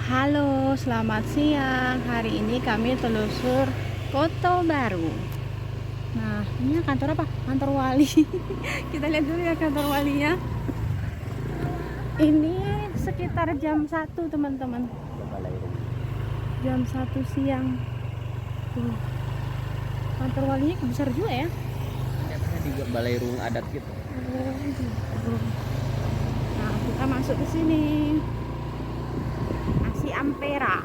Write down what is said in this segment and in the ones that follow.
Halo, selamat siang. Hari ini kami telusur Kota Baru. Nah, ini kantor apa? Kantor wali. Kita lihat dulu ya kantor walinya. Ini sekitar jam 1, teman-teman. Jam 1 siang. Tuh. Kantor walinya besar juga ya. Kayaknya di balai rung adat gitu. Oh, gitu. Nah, kita masuk ke sini. Nasi Ampera.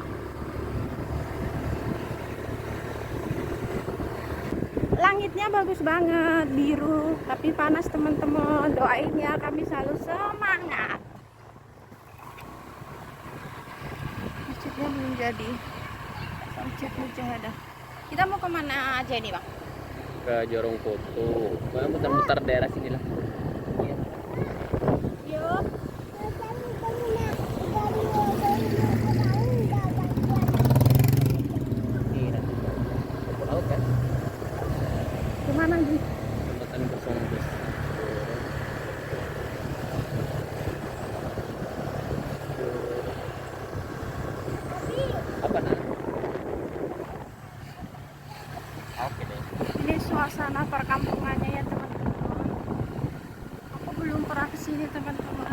Langitnya bagus banget, biru, tapi panas teman-teman. Doain ya, kami selalu semangat. Masjidnya belum jadi. Masjid Mujahadah. Kita mau kemana aja nih, Bang? Ke Jorong Koto. Pokoknya muter-muter daerah sini lah. Iya. Yuk. Ini nanti ke laut kan? Kemana nih? Jembatan Gosong Bus. Apa nah? Oke deh. Ini suasana perkampungannya ya, teman-teman. Aku belum pernah kesini, teman-teman.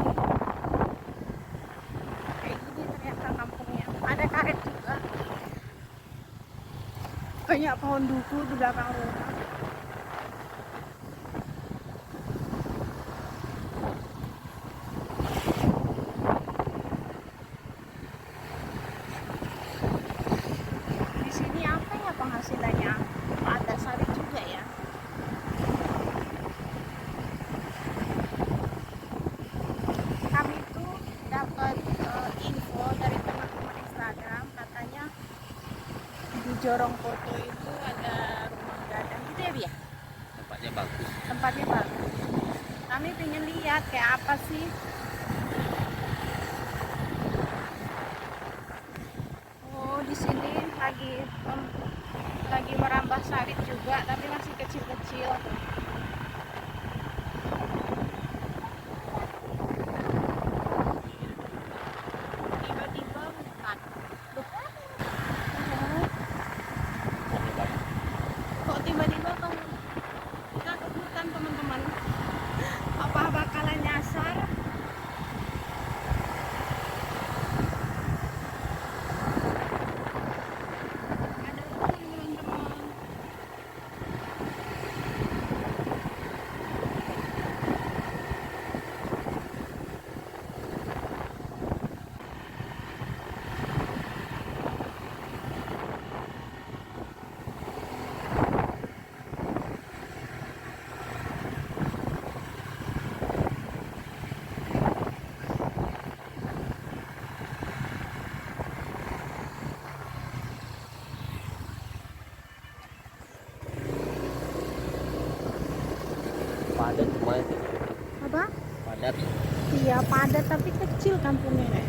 Kayak gini ternyata kampungnya. Ada karet juga. Banyak pohon duku di belakang rumah. Di sini apa ya penghasilannya? Ada sawit juga ya. Kami itu dapat info dari teman-teman Instagram, katanya di Jorong Koto itu ada rumah gadang gitu ya, Bi ya? Tempatnya bagus. Tempatnya bagus. Kami pengen lihat kayak apa sih. Oh, di sini lagi merambah sawit juga, tapi masih kecil-kecil. Tiba-tiba hutan. Loh, Tempatnya banyak. kok tiba-tiba kita ke hutan, teman-teman? Apa bakalan nyasar? Ada hutan, teman-teman. Padat lumayan sih. Apa? Padat. Iya, padat tapi kecil kampungnya ya.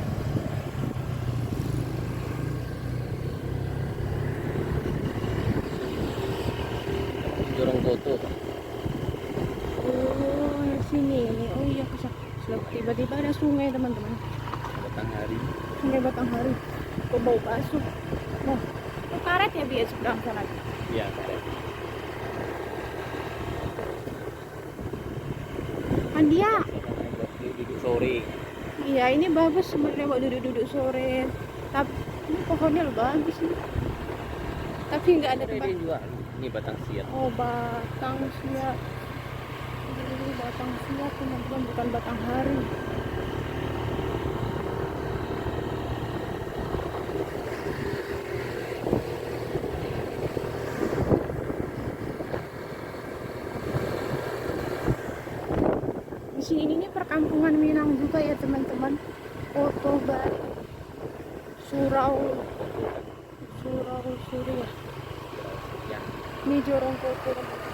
Jorong Koto. Oh, di sini. Oh iya, tiba-tiba ada sungai, teman-teman. Batanghari. Sungai Batanghari. Kok bau basuh. Nah, itu karet ya, biasa seberang sana. Iya, karet. Dia. Buat duduk sore. Iya, ini bagus sebenarnya buat duduk-duduk sore. Tapi ini pohonnya loh bagus nih. Tapi nggak ada Ada tempat. yang jual. Ini batang siat. Oh, batang siap. Ini batang siap, teman-teman, bukan Batanghari. Di sini ini perkampungan Minang juga ya, teman-teman. Kota Baru. Surau Surya. Ya, Ini Jorong Koto, teman-teman.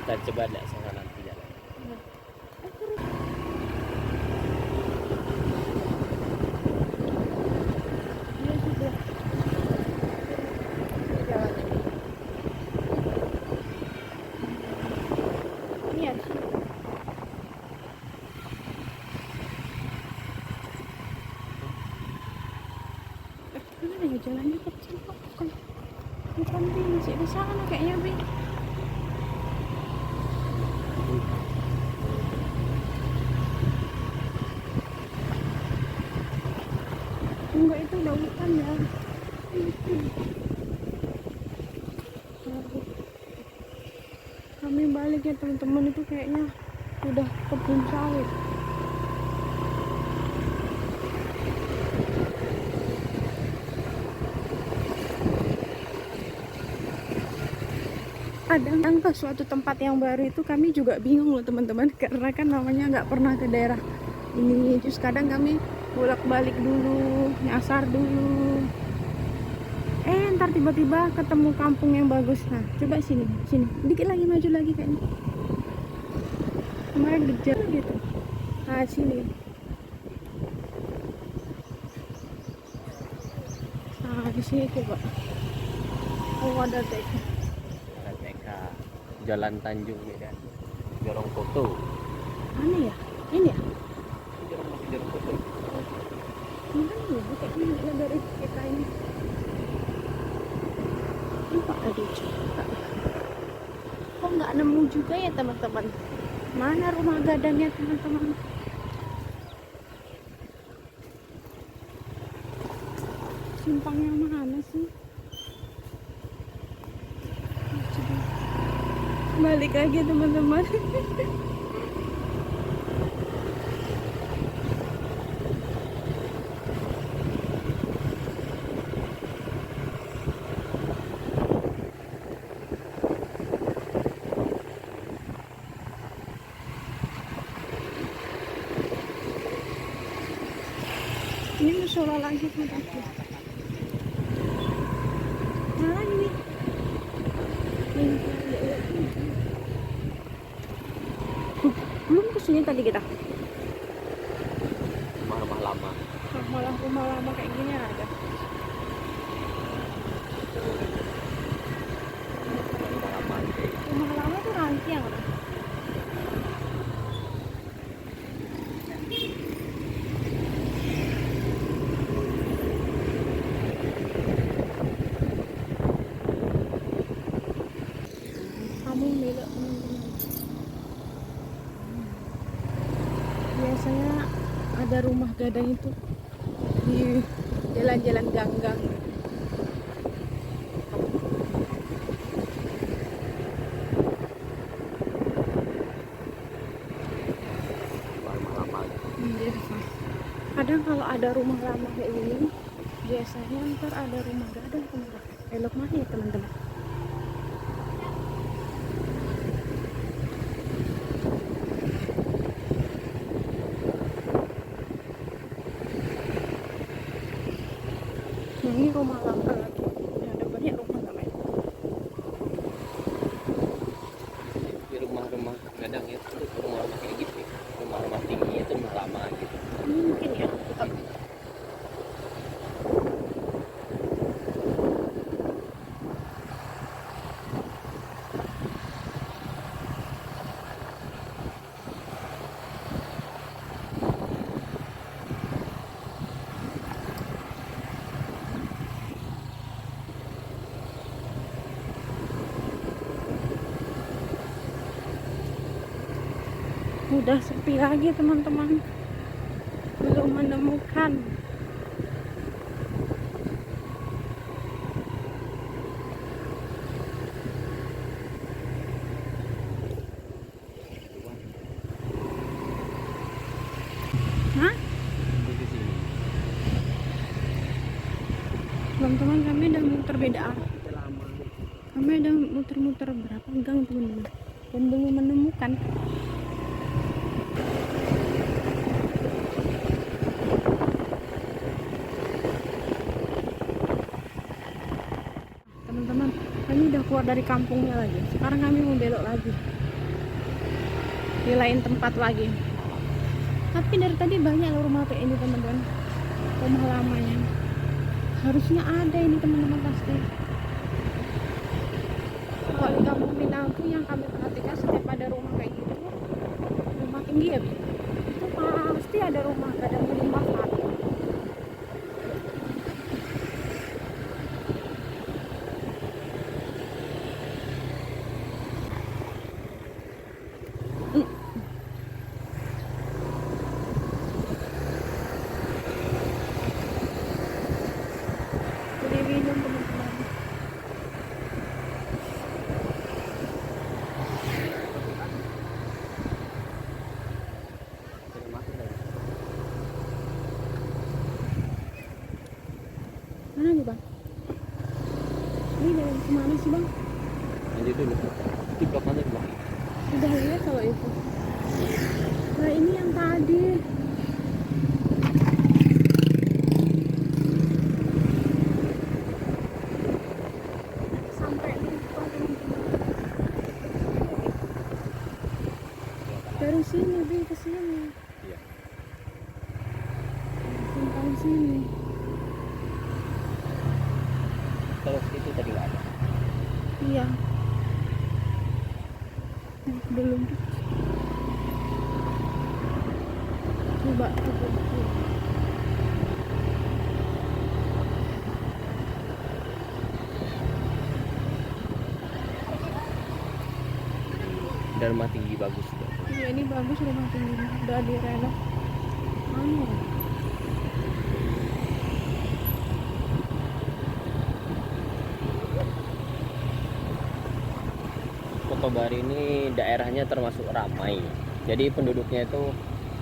kita coba lihat sana nanti jalan. Iya sudah. Ini jalannya. Ini ya di sini. jalannya kecil kok, bukan Bi, masih di sana kayaknya Bi. Enggak, itu udah hutan ya. Kami balik ya teman-teman, itu kayaknya udah kebun sawit. Kadang ke suatu tempat yang baru itu kami juga bingung loh teman-teman, karena kan namanya nggak pernah ke daerah ini. Terus kadang kami bolak-balik dulu, nyasar dulu, ntar tiba-tiba ketemu kampung yang bagus. Nah coba sini dikit lagi, maju lagi kayaknya kemarin kejar gitu. Nah sini, nah di sini coba. Oh ada TK. TK Jalan Tanjung Medan, Jorong Foto. Mana ya? Ini ya? Jorong Foto. Mana ya? Kayaknya dari kita ini. Ini Pak ada juga. Kok nggak nemu juga ya teman-teman? Mana rumah gadangnya teman-teman? Simpangnya mana sih? Coba. Balik lagi teman-teman. Ini musola lagi kan tadi. Mana ini? Belum kesini tadi kita. Rumah-rumah lama. Malah rumah lama kayak gini ada. Rumah lama. Rumah lama tuh rangkiang. Kamu belok teman-teman. Biasanya ada rumah gadang itu di jalan-jalan gang-gang. Rumah lama. Biasa. Kadang kalau ada rumah lama kayak gini, biasanya ntar ada rumah gadang teman-teman. Belok mana ya teman-teman? Nah, ini rumah lama lagi. Ya, ada banyak rumah lama. Di rumah-rumah gadang itu rumah-rumah kayak gitu. Rumah-rumah tinggi itu rumah lama gitu. Ini mungkin ya. Udah sepi lagi teman-teman, belum menemukan. Hah? Di sini. Teman-teman, kami udah muter beda arah. Lama. Kami udah muter-muter berapa gang teman-teman, dan belum menemukan. Teman-teman, kami udah keluar dari kampungnya lagi. Sekarang kami mau belok lagi di lain tempat lagi. Tapi dari tadi banyak loh rumah kayak ini teman-teman, rumah lamanya. Harusnya ada ini teman-teman pasti. Kalau di kampung Minang tuh yang kami perhatikan, setiap ada rumah kayak gitu, rumah tinggi ya, Bi, itu pasti ada rumah gadang, rumah Fatih. Mana nih bang? Ini jalan kemana sih bang? Lanjut dulu. Itu blok mana blok? Udah lihat kalau itu. Nah ini yang tadi. Sampai lupa dari sini Bi ke sini. Iya. Simpang sini. Kalau situ tadi nggak ada. Iya. Belum. Coba aku. Ada rumah tinggi bagus tuh. Iya ini bagus rumah tinggi. Udah direnov. Anu. Kotobari ini daerahnya termasuk ramai. Jadi penduduknya itu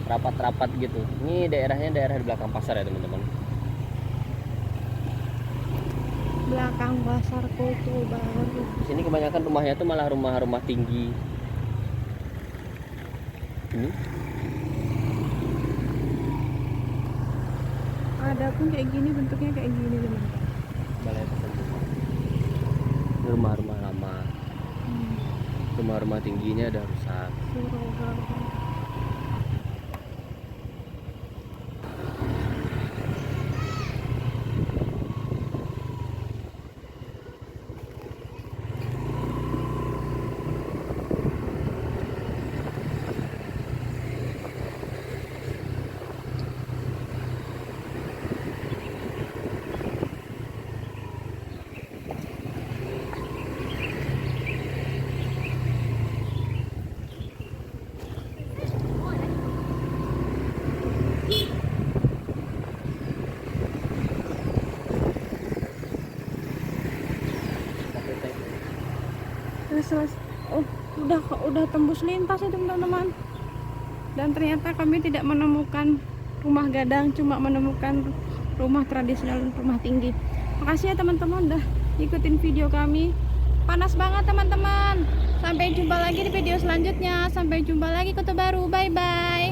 rapat-rapat gitu. Ini daerahnya daerah di belakang pasar ya teman-teman. Belakang pasar Koto Baru. Di sini kebanyakan rumahnya tuh malah rumah-rumah tinggi. Ini Ada pun kayak gini, bentuknya kayak gini teman. balai perkampungan. Ini rumah-rumah lama. Rumah-rumah tingginya ada rusak. Suruh. Terus oh udah tembus lintas itu teman-teman, dan ternyata kami tidak menemukan rumah gadang, cuma menemukan rumah tradisional, rumah tinggi. Makasih ya teman-teman udah ikutin video kami. Panas banget teman-teman. Sampai jumpa lagi di video selanjutnya. Sampai jumpa lagi Kota Baru. Bye bye.